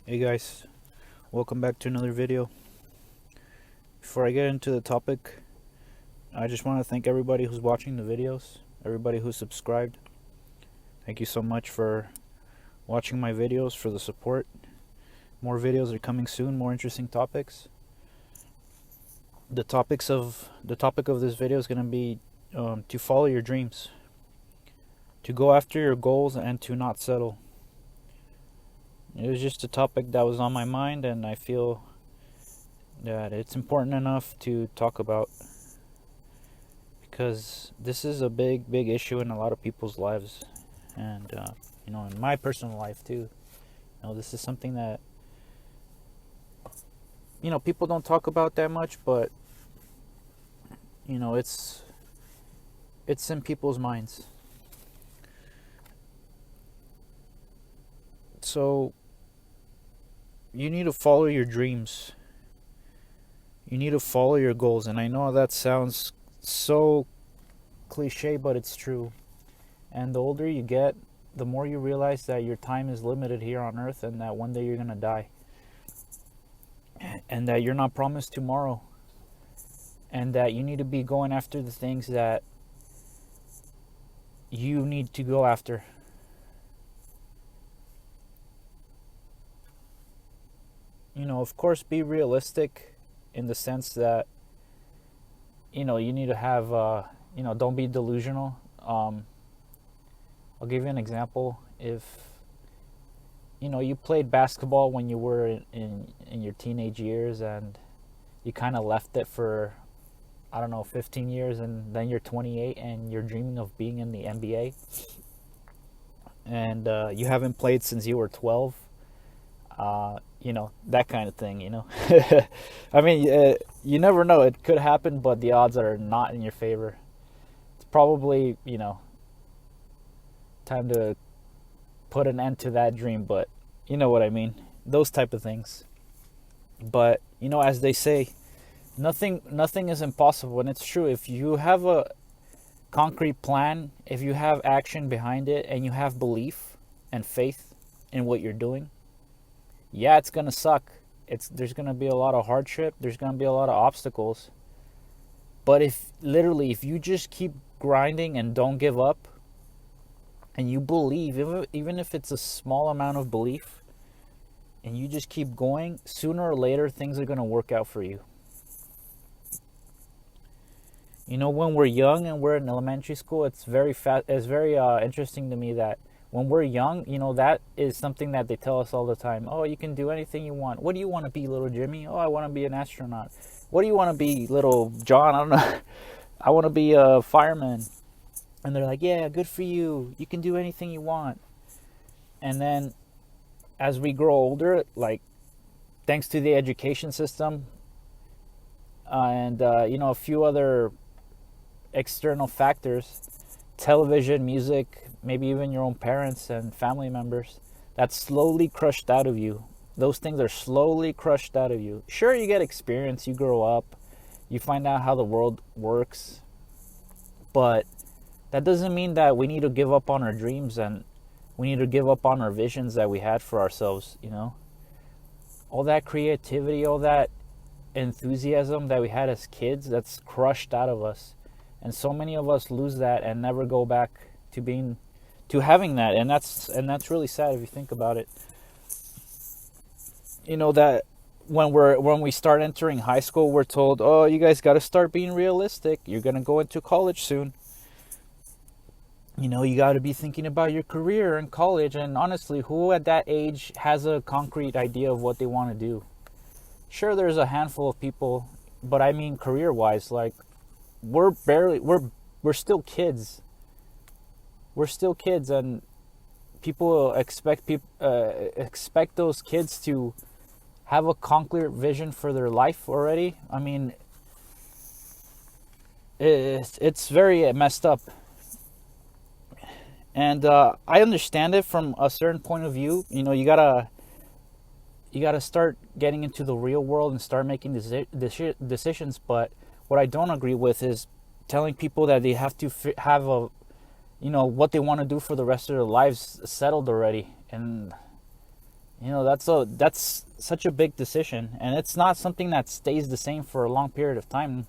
Hey guys, welcome back to another video. Before I get into the topic, I just want to thank everybody who's watching the videos, everybody who's subscribed. Thank you so much for watching my videos, for the support. More videos are coming soon, more interesting topics. The topic of this video is going to be to follow your dreams, to go after your goals, and to not settle. It was just a topic that was on my mind, and I feel that it's important enough to talk about because this is a big issue in a lot of people's lives, and in my personal life too. This is something that people don't talk about that much, but it's in people's minds. So you need to follow your dreams. You need to follow your goals. And I know that sounds so cliche, but it's true. And the older you get, the more you realize that your time is limited here on earth, and that one day you're going to die. And that you're not promised tomorrow. And that you need to be going after the things that you need to go after. Of course, be realistic in the sense that, you need to have, don't be delusional. I'll give you an example. If, you played basketball when you were in your teenage years, and you kind of left it for, 15 years, and then you're 28 and you're dreaming of being in the NBA, and you haven't played since you were 12, that kind of thing. I mean, you never know. It could happen, but the odds are not in your favor. It's probably, time to put an end to that dream, but you know what I mean. Those type of things. But, as they say, nothing is impossible, and it's true. If you have a concrete plan, if you have action behind it, and you have belief and faith in what you're doing, yeah, it's gonna suck. There's gonna be a lot of hardship. There's gonna be a lot of obstacles. But if you just keep grinding and don't give up, and you believe, even if it's a small amount of belief, and you just keep going, sooner or later things are gonna work out for you. When we're young and we're in elementary school, it's very interesting to me that when we're young, that is something that they tell us all the time. Oh, you can do anything you want. What do you want to be, little Jimmy? Oh, I want to be an astronaut. What do you want to be, little John? I don't know. I want to be a fireman. And they're like, yeah, good for you. You can do anything you want. And then as we grow older, like, thanks to the education system, and a few other external factors, television, music, maybe even your own parents and family members, that's slowly crushed out of you. Those things are slowly crushed out of you. Sure, you get experience, you grow up, you find out how the world works, but that doesn't mean that we need to give up on our dreams, and we need to give up on our visions that we had for ourselves. All that creativity, all that enthusiasm that we had as kids, that's crushed out of us. And so many of us lose that and never go back to having that, and that's really sad if you think about it. That when we start entering high school, we're told, oh, you guys got to start being realistic. You're going to go into college soon. You got to be thinking about your career in college. And honestly, who at that age has a concrete idea of what they want to do? Sure, there's a handful of people, but I mean career-wise, like, we're still kids. We're still kids, and people expect those kids to have a concrete vision for their life already. I mean, it's very messed up. And I understand it from a certain point of view. You gotta start getting into the real world and start making decisions. But what I don't agree with is telling people that they have to have what they want to do for the rest of their lives settled already. And That's such a big decision, and it's not something that stays the same for a long period of time.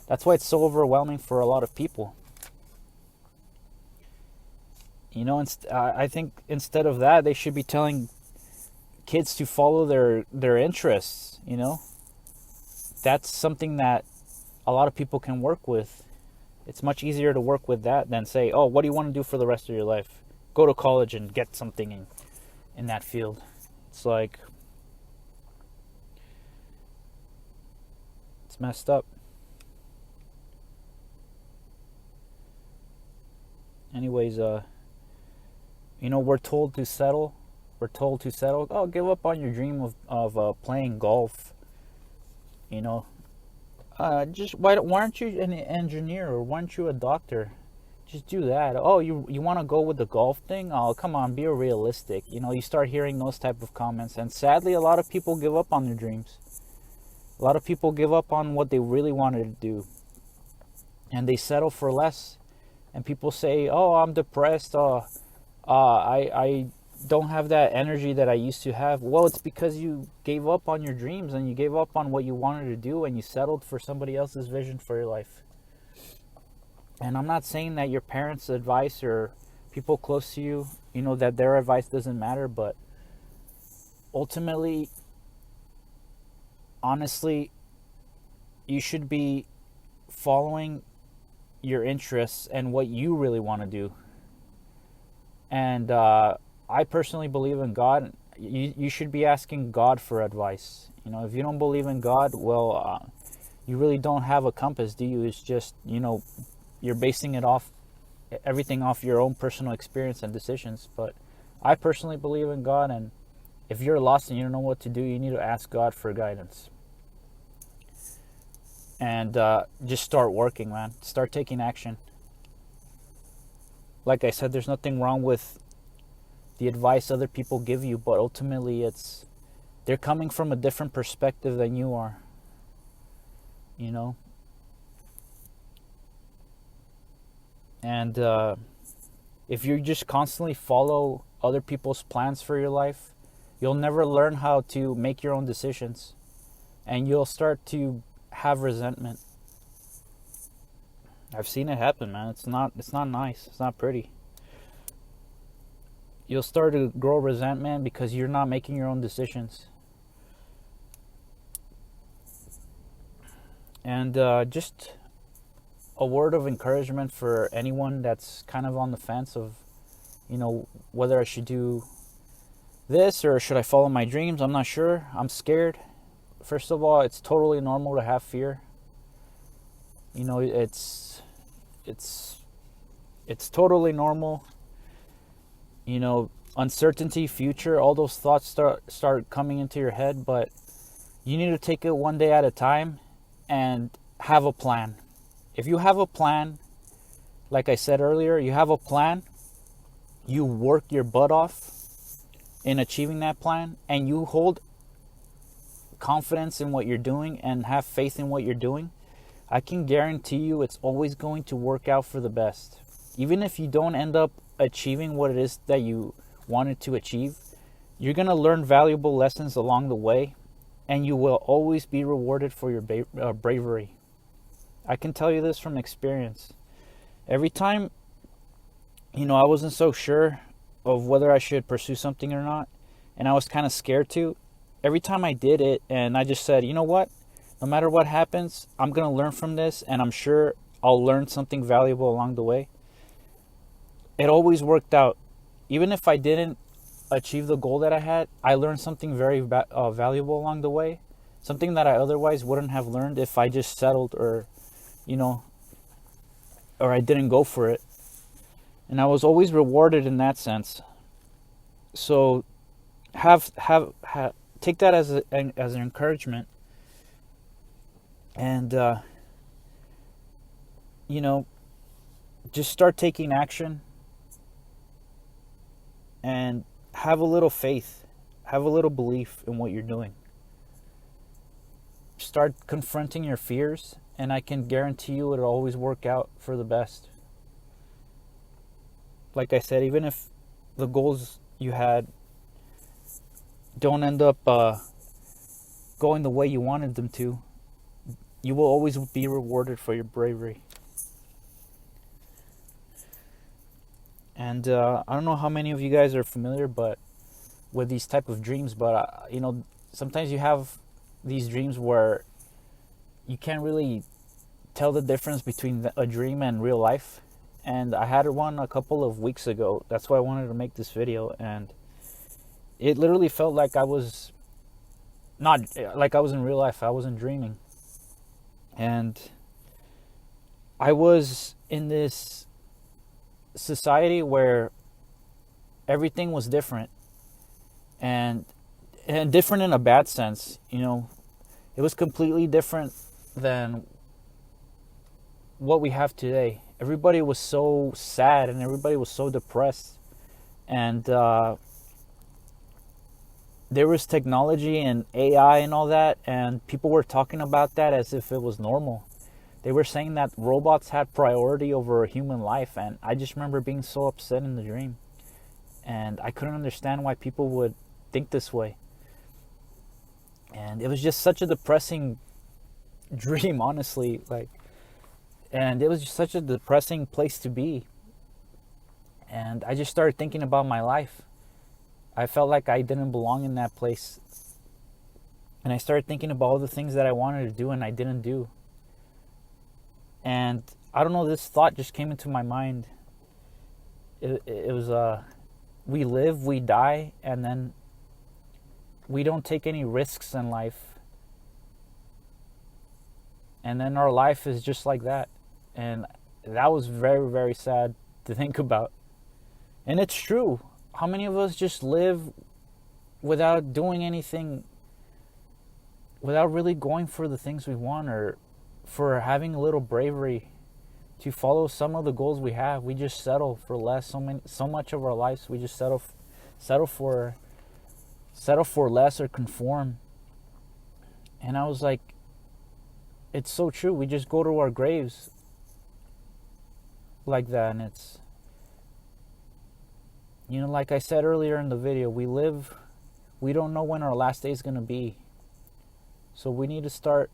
That's why it's so overwhelming for a lot of people. I think instead of that, they should be telling kids to follow their interests. That's something that a lot of people can work with. It's much easier to work with that than say, oh, what do you want to do for the rest of your life? Go to college and get something in that field. It's like, it's messed up. Anyways, we're told to settle. We're told to settle. Oh, give up on your dream of playing golf. You know, just why aren't you an engineer, or why aren't you a doctor? Just do that. Oh, you want to go with the golf thing? Oh, come on, be realistic. You start hearing those type of comments, and sadly, a lot of people give up on their dreams. A lot of people give up on what they really wanted to do, and they settle for less. And people say, "Oh, I'm depressed. I don't have that energy that I used to have." Well, it's because you gave up on your dreams, and you gave up on what you wanted to do, and you settled for somebody else's vision for your life. And I'm not saying that your parents' advice or people close to you, that their advice doesn't matter, but ultimately, honestly, you should be following your interests and what you really want to do. And I personally believe in God. You should be asking God for advice. If you don't believe in God, well, you really don't have a compass, do you? It's just, you're basing everything off your own personal experience and decisions. But I personally believe in God, and if you're lost and you don't know what to do, you need to ask God for guidance. And just start working, man. Start taking action. Like I said, there's nothing wrong with the advice other people give you, but ultimately they're coming from a different perspective than you are. And if you just constantly follow other people's plans for your life, you'll never learn how to make your own decisions, and you'll start to have resentment. I've seen it happen, man. It's not nice. It's not pretty. You'll start to grow resentment because you're not making your own decisions. And just a word of encouragement for anyone that's kind of on the fence of, whether I should do this or should I follow my dreams. I'm not sure. I'm scared. First of all, it's totally normal to have fear. It's totally normal. Uncertainty, future, all those thoughts start coming into your head, but you need to take it one day at a time and have a plan. If you have a plan, like I said earlier, you have a plan, you work your butt off in achieving that plan, and you hold confidence in what you're doing and have faith in what you're doing, I can guarantee you it's always going to work out for the best. Even if you don't end up achieving what it is that you wanted to achieve, you're going to learn valuable lessons along the way, and you will always be rewarded for your bravery. I can tell you this from experience. Every time, I wasn't so sure of whether I should pursue something or not, and I was kind of scared to. Every time I did it, and I just said, you know what? No matter what happens, I'm going to learn from this, and I'm sure I'll learn something valuable along the way. It always worked out. Even if I didn't achieve the goal that I had, I learned something very valuable along the way. Something that I otherwise wouldn't have learned if I just settled or I didn't go for it. And I was always rewarded in that sense. So have take that as an encouragement, and just start taking action, and have a little faith, have a little belief in what you're doing. Start confronting your fears, and I can guarantee you it'll always work out for the best. Like I said, even if the goals you had don't end up going the way you wanted them to, you will always be rewarded for your bravery. And I don't know how many of you guys are familiar but with these type of dreams, but sometimes you have these dreams where you can't really tell the difference between a dream and real life. And I had one a couple of weeks ago. That's why I wanted to make this video. And it literally felt like I was not like I was in real life. I wasn't dreaming. And I was in this society where everything was different, and different in a bad sense. It was completely different than what we have today. Everybody was so sad and everybody was so depressed, and there was technology and AI and all that, and people were talking about that as if it was normal. They were saying that robots had priority over human life, and I just remember being so upset in the dream. And I couldn't understand why people would think this way. And it was just such a depressing dream, honestly. And it was just such a depressing place to be. And I just started thinking about my life. I felt like I didn't belong in that place. And I started thinking about all the things that I wanted to do and I didn't do. And I don't know, this thought just came into my mind. It was, we live, we die, and then we don't take any risks in life. And then our life is just like that. And that was very, very sad to think about. And it's true. How many of us just live without doing anything, without really going for the things we want, or for having a little bravery to follow some of the goals we have? We just settle for less. So much of our lives we just settle for less or conform. And I was like, it's so true. We just go to our graves like that. And it's, like I said earlier in the video, we don't know when our last day is going to be. So we need to start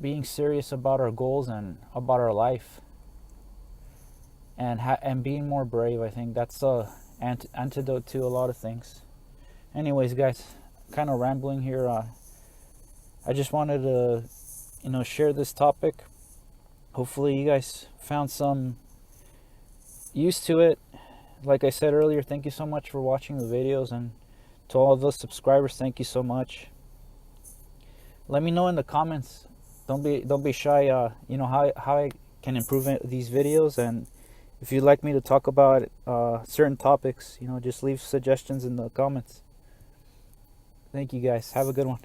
being serious about our goals and about our life, and being more brave. I think that's a antidote to a lot of things. Anyways, guys, kind of rambling here. I just wanted to share this topic. Hopefully you guys found some use to it. Like I said earlier, thank you so much for watching the videos, and to all of those subscribers, thank you so much. Let me know in the comments. Don't be shy. How I can improve these videos, and if you'd like me to talk about certain topics, just leave suggestions in the comments. Thank you guys. Have a good one.